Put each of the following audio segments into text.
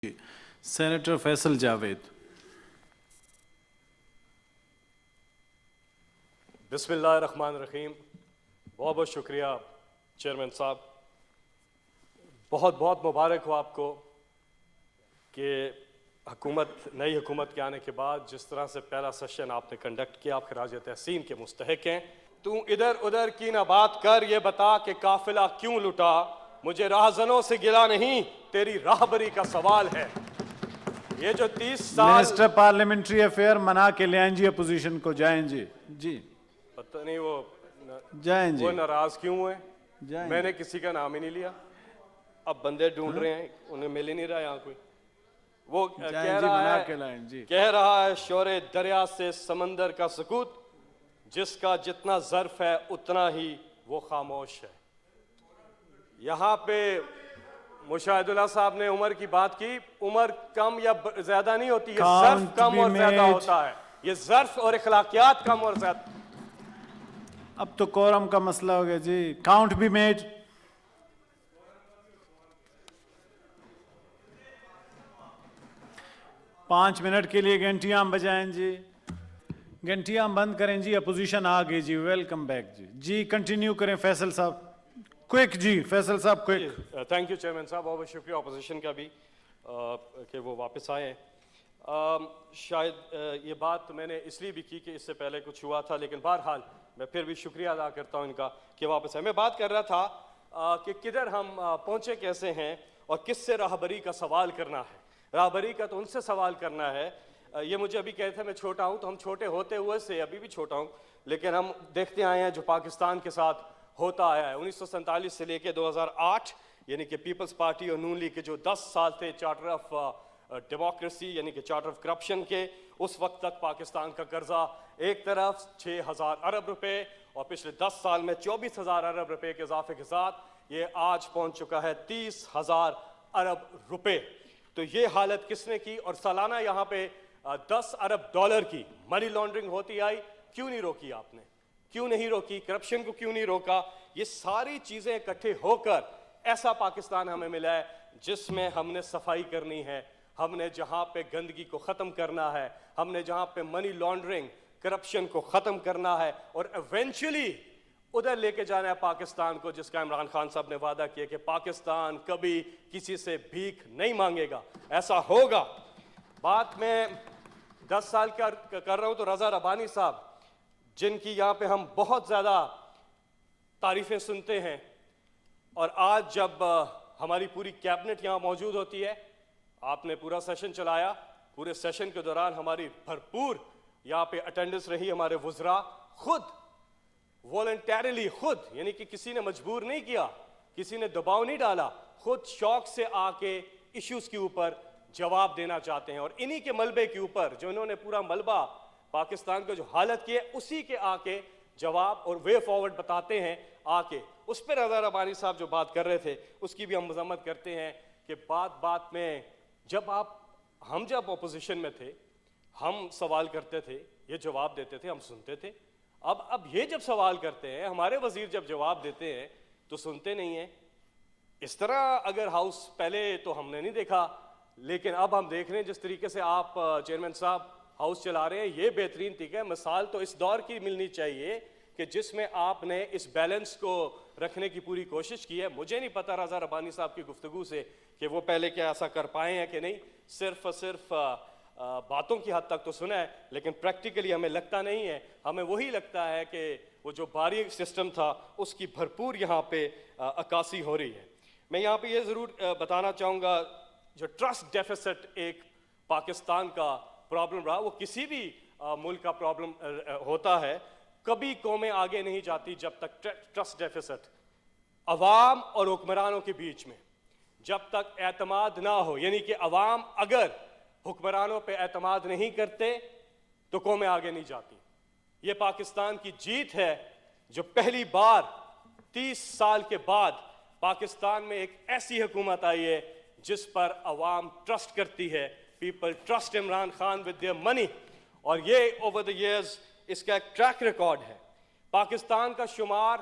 Senator Faisal Javed. بسم اللہ الرحمن الرحیم. بہت بہت شکریہ چیئرمین صاحب. بہت بہت مبارک ہو آپ کو کہ نئی حکومت کے آنے کے بعد جس طرح سے پہلا سیشن آپ نے کنڈکٹ کیا، آپ خراج تحسین کے مستحق ہیں. تو ادھر ادھر کی نہ بات کر، یہ بتا کہ قافلہ کیوں لٹا. مجھے راہزنوں سے گلا نہیں، تیری راہبری کا سوال ہے. یہ جو 30 سال منسٹر پارلیمنٹری افیئر منا کے لے آئیں جی اپوزیشن کو. جائیں جی پتہ نہیں وہ جائیں جی. وہ ناراض کیوں ہوئے. جائیں میں نے کسی کا نام ہی نہیں لیا. اب بندے ڈھونڈ رہے ہیں، انہیں مل ہی نہیں رہا یہاں کوئی. وہ کہہ رہا ہے شور دریا سے سمندر کا سکوت، جس کا جتنا ظرف ہے اتنا ہی وہ خاموش ہے. یہاں پہ مشاہد اللہ صاحب نے عمر کی بات کی. عمر کم یا زیادہ نہیں ہوتی، یہ ظرف کم اور زیادہ ہوتا ہے. یہ ظرف اور اخلاقیات کم اور زیادہ. اب تو کورم کا مسئلہ ہو گیا جی. کاؤنٹ بھی میڈ. پانچ منٹ کے لیے گھنٹیاں بجائیں جی. گھنٹیاں بند کریں جی. اپوزیشن آ گئی جی. ویلکم بیک جی. کنٹینیو کریں فیصل صاحب. کوئک جی فیصل صاحب کوئک. تھینک یو چیئرمین صاحب. بہت بہت شکریہ اپوزیشن کا بھی کہ وہ واپس آئے ہیں. شاید یہ بات میں نے اس لیے بھی کی کہ اس سے پہلے کچھ ہوا تھا، لیکن بہرحال میں پھر بھی شکریہ ادا کرتا ہوں ان کا کہ واپس آئے. میں بات کر رہا تھا کہ کدھر ہم پہنچے کیسے ہیں اور کس سے راہبری کا سوال کرنا ہے. راہبری کا تو ان سے سوال کرنا ہے. یہ مجھے ابھی کہتے ہیں میں چھوٹا ہوں، تو ہم چھوٹے ہوتے ہوئے سے ابھی بھی چھوٹا ہوں، لیکن ہم دیکھتے آئے ہیں جو پاکستان کے ساتھ ہوتا آیا ہے. 1947 سے لے کے 2008 یعنی کہ پیپلز پارٹی اور نون لیگ کے جو 10 سال تھے چارٹر آف ڈیموکریسی یعنی کہ چارٹر آف کرپشن کے، اس وقت تک پاکستان کا قرضہ ایک طرف 6,000 ارب روپے اور پچھلے 10 سال میں 24,000 ارب روپے کے اضافے کے ساتھ یہ آج پہنچ چکا ہے 30,000 ارب روپے. تو یہ حالت کس نے کی؟ اور سالانہ یہاں پہ 10 ارب ڈالر کی منی لانڈرنگ ہوتی آئی. کیوں نہیں روکی آپ نے؟ کیوں نہیں روکی؟ کرپشن کو کیوں نہیں روکا؟ یہ ساری چیزیں اکٹھے ہو کر ایسا پاکستان ہمیں ملا ہے جس میں ہم نے صفائی کرنی ہے. ہم نے جہاں پہ گندگی کو ختم کرنا ہے، ہم نے جہاں پہ منی لانڈرنگ کرپشن کو ختم کرنا ہے اور ایونچولی ادھر لے کے جانا ہے پاکستان کو جس کا عمران خان صاحب نے وعدہ کیا کہ پاکستان کبھی کسی سے بھیک نہیں مانگے گا. ایسا ہوگا. بات میں 10 سال کر رہا ہوں تو رضا ربانی صاحب جن کی یہاں پہ ہم بہت زیادہ تعریفیں سنتے ہیں، اور آج جب ہماری پوری کیبنٹ یہاں موجود ہوتی ہے، آپ نے پورا سیشن چلایا، پورے سیشن کے دوران ہماری بھرپور یہاں پہ اٹینڈنس رہی. ہمارے وزراء خود والنٹیرلی خود یعنی کہ کسی نے مجبور نہیں کیا، کسی نے دباؤ نہیں ڈالا، خود شوق سے آ کے ایشوز کے اوپر جواب دینا چاہتے ہیں. اور انہی کے ملبے کے اوپر جو انہوں نے پورا ملبہ پاکستان کا جو حالت کی ہے اسی کے آ کے جواب اور وے فارورڈ بتاتے ہیں آ کے. اس پہ رضا ربانی صاحب جو بات کر رہے تھے اس کی بھی ہم مذمت کرتے ہیں کہ بات بات میں ہم جب اپوزیشن میں تھے ہم سوال کرتے تھے، یہ جواب دیتے تھے، ہم سنتے تھے. اب یہ جب سوال کرتے ہیں، ہمارے وزیر جب جواب دیتے ہیں تو سنتے نہیں ہیں. اس طرح اگر ہاؤس پہلے تو ہم نے نہیں دیکھا، لیکن اب ہم دیکھ رہے ہیں جس طریقے سے آپ چیئرمین صاحب ہاؤس چلا رہے ہیں، یہ بہترین طریقہ ہے. مثال تو اس دور کی ملنی چاہیے کہ جس میں آپ نے اس بیلنس کو رکھنے کی پوری کوشش کی ہے. مجھے نہیں پتا رضا ربانی صاحب کی گفتگو سے کہ وہ پہلے کیا ایسا کر پائے ہیں کہ نہیں. صرف باتوں کی حد تک تو سنا ہے، لیکن پریکٹیکلی ہمیں لگتا نہیں ہے. ہمیں وہی لگتا ہے کہ وہ جو باریک سسٹم تھا اس کی بھرپور یہاں پہ عکاسی ہو رہی ہے. میں یہاں پہ یہ ضرور بتانا چاہوں گا، جو ٹرسٹ ڈیفیسٹ ایک پاکستان کا پرابلم رہا، وہ کسی بھی ملک کا پرابلم ہوتا ہے. کبھی قومیں آگے نہیں جاتی جب تک ٹرسٹ ڈیفیسٹ عوام اور حکمرانوں کے بیچ میں جب تک اعتماد نہ ہو. یعنی کہ عوام اگر حکمرانوں پہ اعتماد نہیں کرتے تو قومیں آگے نہیں جاتی. یہ پاکستان کی جیت ہے جو پہلی بار 30 سال کے بعد پاکستان میں ایک ایسی حکومت آئی ہے جس پر عوام ٹرسٹ کرتی ہے. People trust Imran Khan with their money. اور یہ اوور دا ایئرز اس کا ایک ٹریک ریکارڈ ہے. پاکستان کا شمار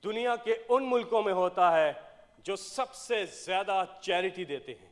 دنیا کے ان ملکوں میں ہوتا ہے جو سب سے زیادہ چیریٹی دیتے ہیں.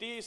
30